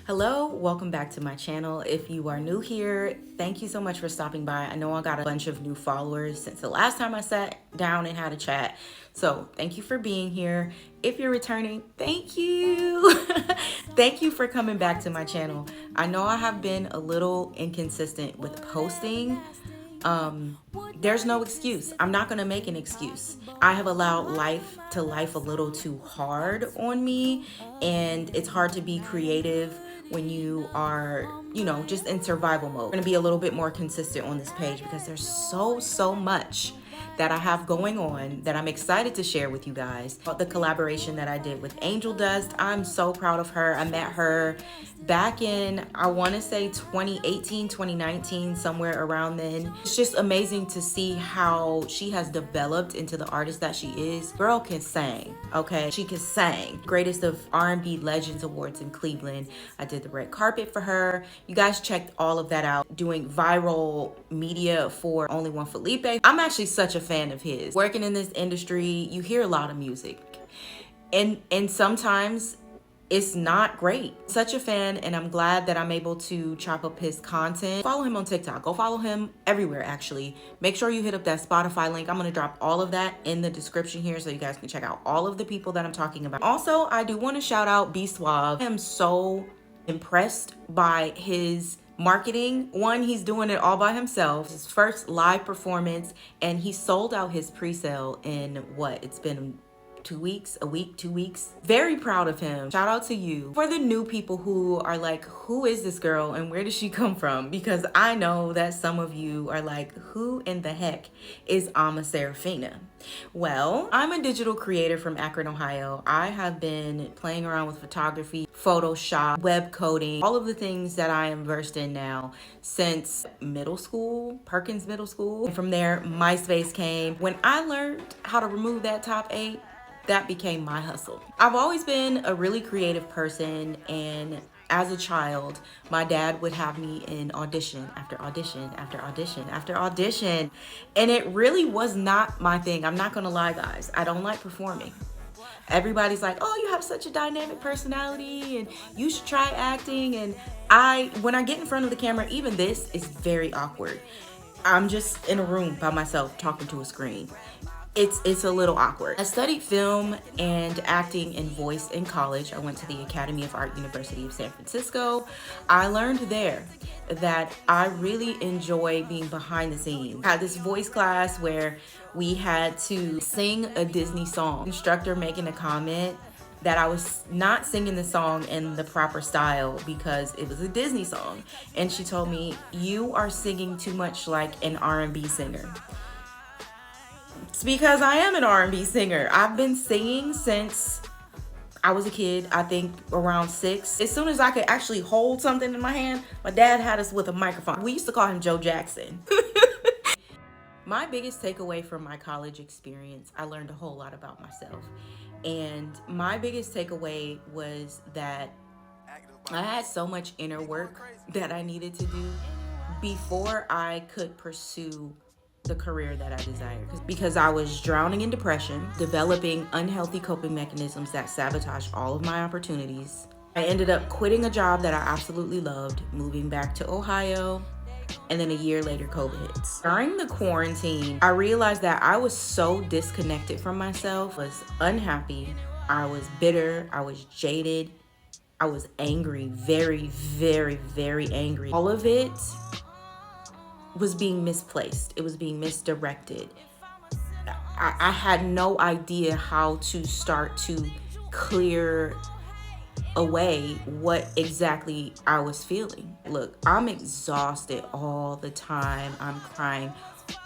Hello, welcome back to my channel. If you are new here, thank you so much for stopping by. I know I got a bunch of new followers since the last time I sat down and had a chat. So thank you for being here. If you're returning, thank you. Thank you for coming back to my channel. I know I have been a little inconsistent with posting. There's no excuse. I'm not gonna make an excuse. I have allowed life a little too hard on me, and it's hard to be creative when you are, just in survival mode. I'm gonna be a little bit more consistent on this page because there's so much that I have going on that I'm excited to share with you guys. The collaboration that I did with Angel Dust, I'm so proud of her. I met her back in, I want to say 2018, 2019, somewhere around then. It's just amazing to see how she has developed into the artist that she is. Girl can sing, okay? She can sing. Greatest of R&B Legends Awards in Cleveland. I did the red carpet for her. You guys checked all of that out. Doing viral media for only One Felipe. I'm actually such a fan of his. Working in this industry, you hear a lot of music. And sometimes it's not great. Such a fan, and I'm glad that I'm able to chop up his content. Follow him on TikTok. Go follow him everywhere, actually. Make sure you hit up that Spotify link. I'm gonna drop all of that in the description here so you guys can check out all of the people that I'm talking about. Also, I do want to shout out Be Suave. I am so impressed by his marketing. One, he's doing it all by himself. His first live performance, and he sold out his pre-sale in what? It's been 2 weeks, a week, 2 weeks. Very proud of him. Shout out to you. For the new people who are like, who is this girl and where does she come from? Because I know that some of you are like, who in the heck is Serapheona? Well, I'm a digital creator from Akron, Ohio. I have been playing around with photography, Photoshop, web coding, all of the things that I am versed in now since middle school, Perkins Middle School. And from there, MySpace came. When I learned how to remove that top 8, that became my hustle. I've always been a really creative person, and as a child, my dad would have me in audition after audition after audition after audition, and it really was not my thing. I'm not gonna lie, guys. I don't like performing. Everybody's like, oh, you have such a dynamic personality and you should try acting. And when I get in front of the camera, even this is very awkward. I'm just in a room by myself talking to a screen. It's a little awkward. I studied film and acting and voice in college. I went to the Academy of Art University of San Francisco. I learned there that I really enjoy being behind the scenes. I had this voice class where we had to sing a Disney song. Instructor making a comment that I was not singing the song in the proper style because it was a Disney song. And she told me, you are singing too much like an R&B singer. It's because I am an R&B singer. I've been singing since I was a kid, I think around 6. As soon as I could actually hold something in my hand, my dad had us with a microphone. We used to call him Joe Jackson. My biggest takeaway from my college experience, I learned a whole lot about myself. And my biggest takeaway was that I had so much inner work that I needed to do before I could pursue the career that I desired, because I was drowning in depression, developing unhealthy coping mechanisms that sabotaged all of my opportunities. I ended up quitting a job that I absolutely loved, moving back to Ohio, and then a year later, COVID hits. During the quarantine, I realized that I was so disconnected from myself. I was unhappy, I was bitter, I was jaded, I was angry, very angry. All of it was being misplaced. It was being misdirected. I had no idea how to start to clear away what exactly I was feeling. Look, I'm exhausted all the time. I'm crying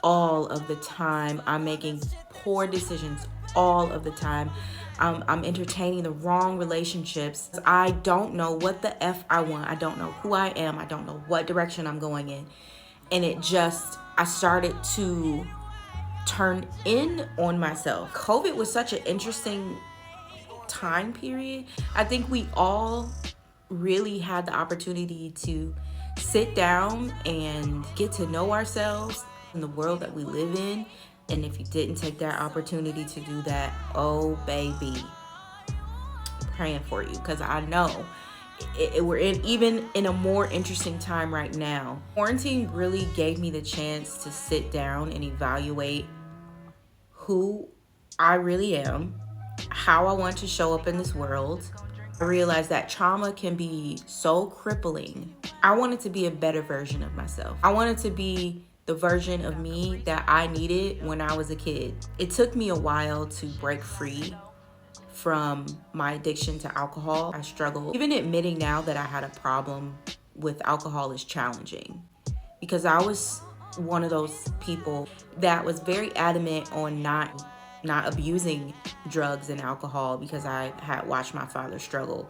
all of the time. I'm making poor decisions all of the time. I'm entertaining the wrong relationships. I don't know what the F I want. I don't know who I am. I don't know what direction I'm going in. And I started to turn in on myself. COVID was such an interesting time period. I think we all really had the opportunity to sit down and get to know ourselves in the world that we live in. And if you didn't take that opportunity to do that, oh baby, I'm praying for you, because I know we're even in a more interesting time right now. Quarantine really gave me the chance to sit down and evaluate who I really am, how I want to show up in this world. I realized that trauma can be so crippling. I wanted to be a better version of myself. I wanted to be the version of me that I needed when I was a kid. It took me a while to break free from my addiction to alcohol. I struggled. Even admitting now that I had a problem with alcohol is challenging, because I was one of those people that was very adamant on not abusing drugs and alcohol, because I had watched my father struggle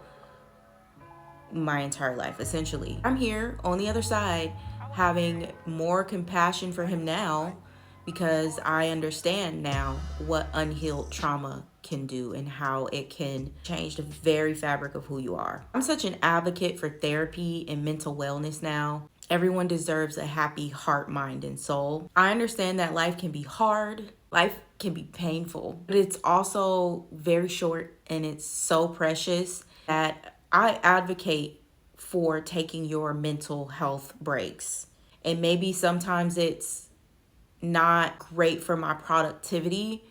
my entire life, essentially. I'm here on the other side having more compassion for him now, because I understand now what unhealed trauma can do and how it can change the very fabric of who you are. I'm such an advocate for therapy and mental wellness now. Everyone deserves a happy heart, mind, and soul. I understand that life can be hard, life can be painful, but it's also very short and it's so precious that I advocate for taking your mental health breaks. And maybe sometimes it's not great for my productivity,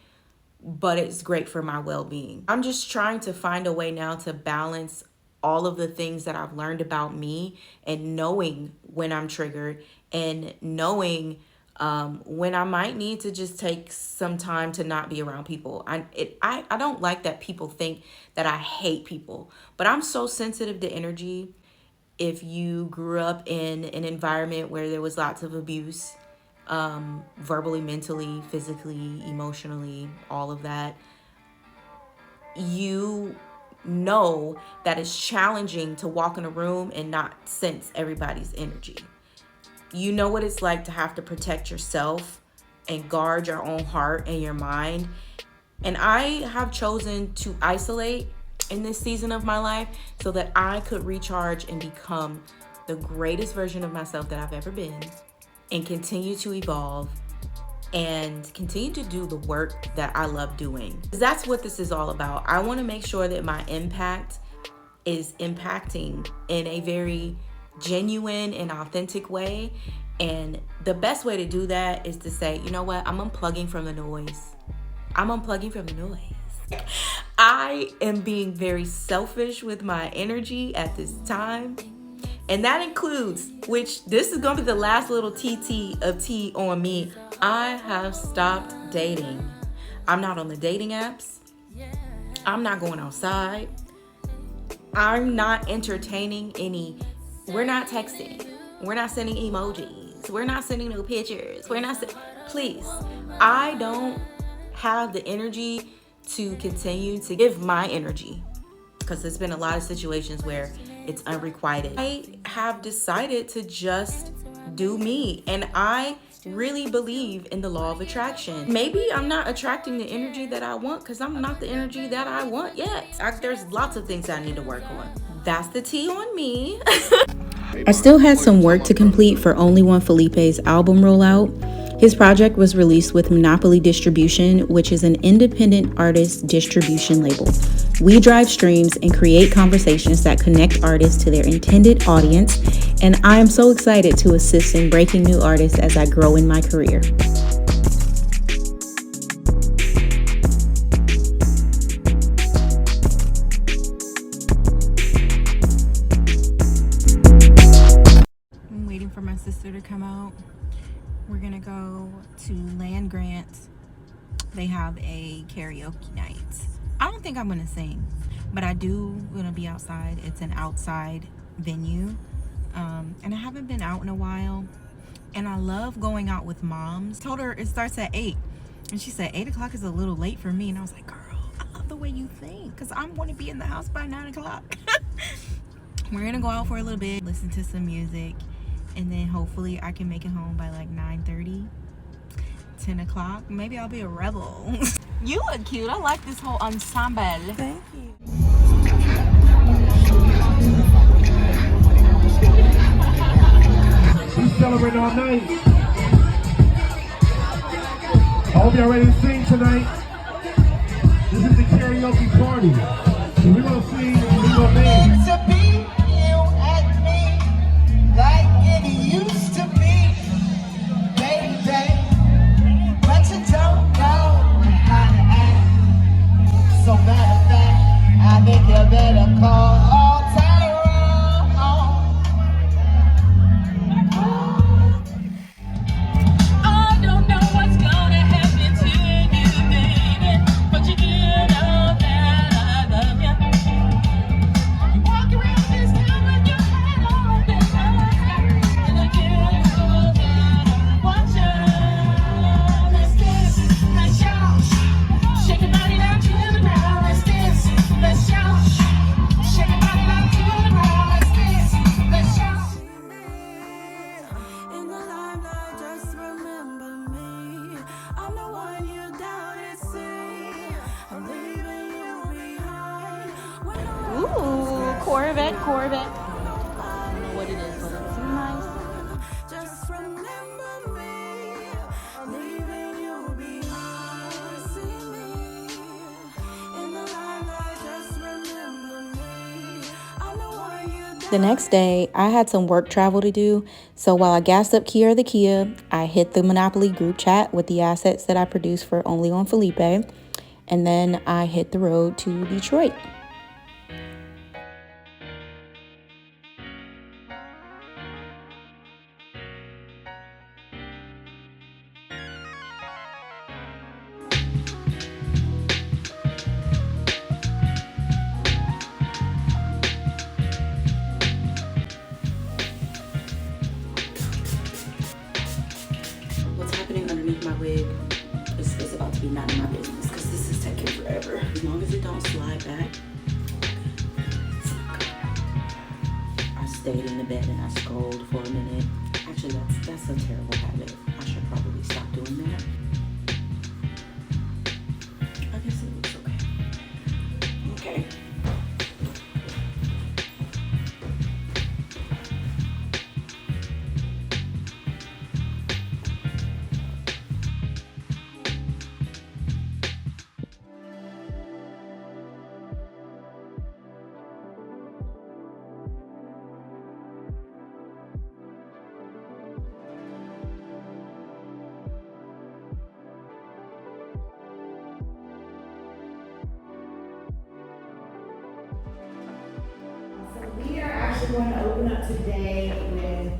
but it's great for my well-being. I'm just trying to find a way now to balance all of the things that I've learned about me, and knowing when I'm triggered, and knowing when I might need to just take some time to not be around people. I don't like that people think that I hate people, but I'm so sensitive to energy. If you grew up in an environment where there was lots of abuse, verbally, mentally, physically, emotionally, all of that, you know that it's challenging to walk in a room and not sense everybody's energy. You know what it's like to have to protect yourself and guard your own heart and your mind. And I have chosen to isolate in this season of my life so that I could recharge and become the greatest version of myself that I've ever been, and continue to evolve and continue to do the work that I love doing. That's what this is all about. I want to make sure that my impact is impacting in a very genuine and authentic way. And the best way to do that is to say, you know what, I'm unplugging from the noise. I'm unplugging from the noise. I am being very selfish with my energy at this time. And that includes, which this is going to be the last little TT of tea on me, I have stopped dating. I'm not on the dating apps. I'm not going outside. I'm not entertaining we're not texting. We're not sending emojis. We're not sending no pictures. Please, I don't have the energy to continue to give my energy, because there's been a lot of situations where it's unrequited. I have decided to just do me, and I really believe in the law of attraction. Maybe I'm not attracting the energy that I want because I'm not the energy that I want yet. There's lots of things I need to work on. That's the tea on me. I still had some work to complete for Only One Felipe's album rollout. His project was released with Monopoly Distribution, which is an independent artist distribution label. We drive streams and create conversations that connect artists to their intended audience, and I am so excited to assist in breaking new artists as I grow in my career. I'm waiting for my sister to come out. We're gonna go to Land Grant. They have a karaoke night. I don't think I'm gonna sing, but I do gonna be outside. It's an outside venue, and I haven't been out in a while, and I love going out with moms. Told her it starts at 8, and she said 8 o'clock is a little late for me, and I was like, girl, I love the way you think, because I'm gonna be in the house by 9 o'clock. We're gonna go out for a little bit, listen to some music, and then hopefully I can make it home by like 9:30, 10 o'clock. Maybe I'll be a rebel. You look cute. I like this whole ensemble. Thank you. She's celebrating all night. I hope y'all ready to sing tonight. This is the karaoke party. So we're gonna sing, we're gonna dance. Corvette. I don't know what it is, but it's nice. Just remember me, leaving you behind. See me in the limelight. Just remember me. I'm the one you. The next day, I had some work travel to do, so while I gassed up Kia the Kia, I hit the Monopoly group chat with the assets that I produced for Only One Felipe, and then I hit the road to Detroit. What's happening underneath my wig is about to be none of my business because this is taking forever. As long as it don't slide back. I stayed in the bed and I scrolled for a minute. Actually, that's a terrible habit. I should probably stop doing that. I guess it looks okay. Okay. We are actually going to open up today with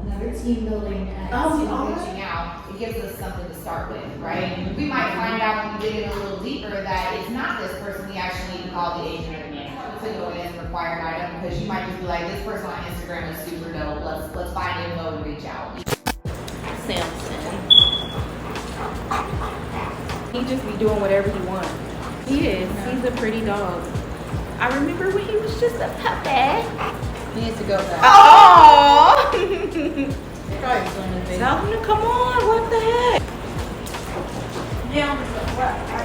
another team building reaching out. It gives us something to start with, right? We might find out when we dig in a little deeper that it's not this person we actually need to call the agent or the manager to go in as a required item, because you might just be like, this person on Instagram is super dope. Let's find info and reach out. Samson. He just be doing whatever he wants. He is. He's a pretty dog. I remember when he was just a puppy. He needs to go back. Oh! Probably Tell him to come on. What the heck? Yeah.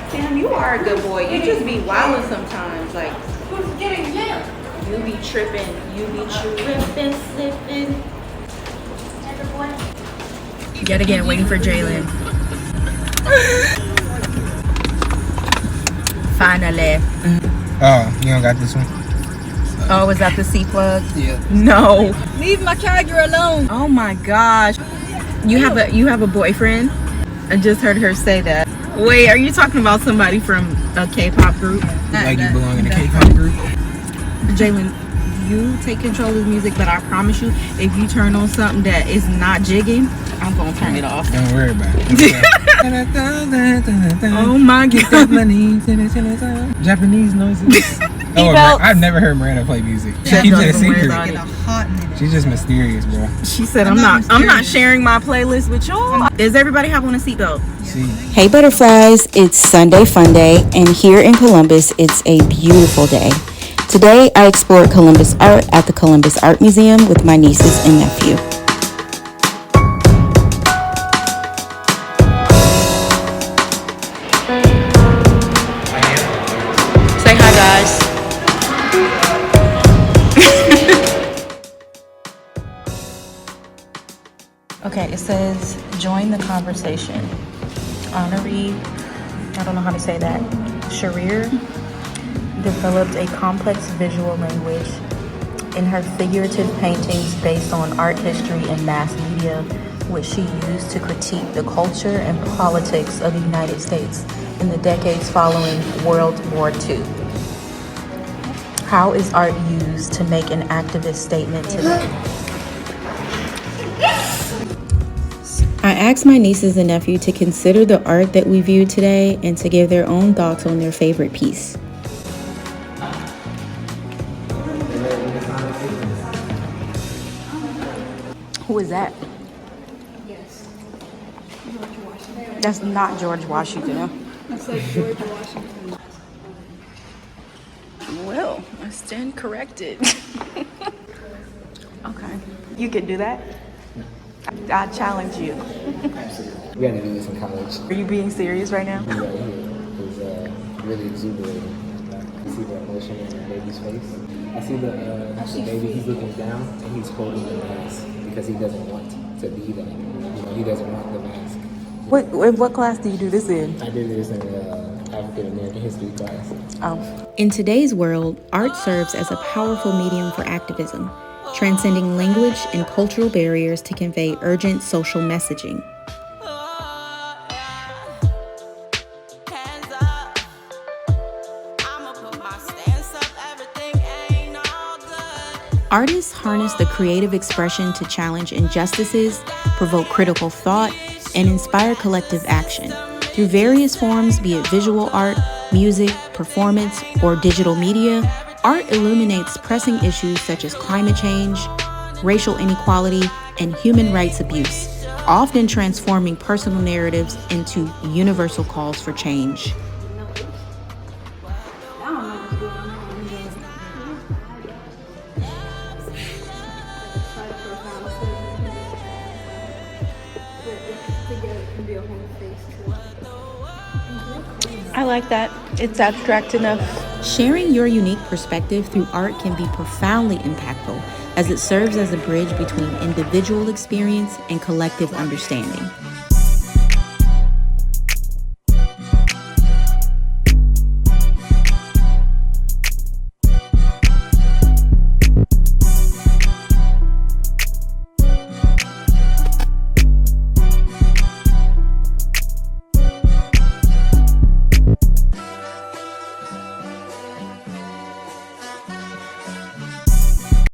Sam, you are a good boy. You just be wilding sometimes. Like, Who's getting him? you be tripping. Slipping. Yet again, waiting for Jalen. Finally. Oh, you don't got this one? Oh, was that the C plug? Yeah. No. Leave my charger alone. Oh my gosh. You have a boyfriend? I just heard her say that. Wait, are you talking about somebody from a K-pop group? Like you belong in the K-pop group? Jalen, you take control of the music, but I promise you, if you turn on something that is not jigging, I'm gonna turn it off. Don't worry about it. Oh my god. Japanese noises. Oh, belts. I've never heard Miranda play music. She Yeah, keeps it a don't worry secret. about In a hot minute. She's just mysterious, bro. She said, I'm not sharing my playlist with y'all. Does everybody have on a seatbelt? See, Hey butterflies, it's Sunday Fun Day, and here in Columbus, it's a beautiful day. Today, I explored Columbus art at the Columbus Art Museum with my nieces and nephew. Say hi, guys. Okay, it says join the conversation. Honoree, I don't know how to say that, Sharir developed a complex visual language in her figurative paintings based on art history and mass media, which she used to critique the culture and politics of the United States in the decades following World War II. How is art used to make an activist statement today? I asked my nieces and nephew to consider the art that we viewed today and to give their own thoughts on their favorite piece. Who is that? Yes. George Washington. That's not George Washington. I said George Washington. Well, I stand corrected. Okay. You can do that? I challenge you. we had to do this in college. Are you being serious right now? It was really exuberating. to see the emotion in the baby's face. I see the baby, he's looking down and he's holding the mask because he doesn't want to be that. He doesn't want the mask. What class do you do this in? I did this in African American history class. In today's world, art serves as a powerful medium for activism, transcending language and cultural barriers to convey urgent social messaging. Hands up. I'ma put my stance up. Everything ain't all good. Artists harness the creative expression to challenge injustices, provoke critical thought, and inspire collective action. Through various forms, be it visual art, music, performance, or digital media, art illuminates pressing issues such as climate change, racial inequality, and human rights abuse, often transforming personal narratives into universal calls for change. I like that. It's abstract enough. Sharing your unique perspective through art can be profoundly impactful, as it serves as a bridge between individual experience and collective understanding.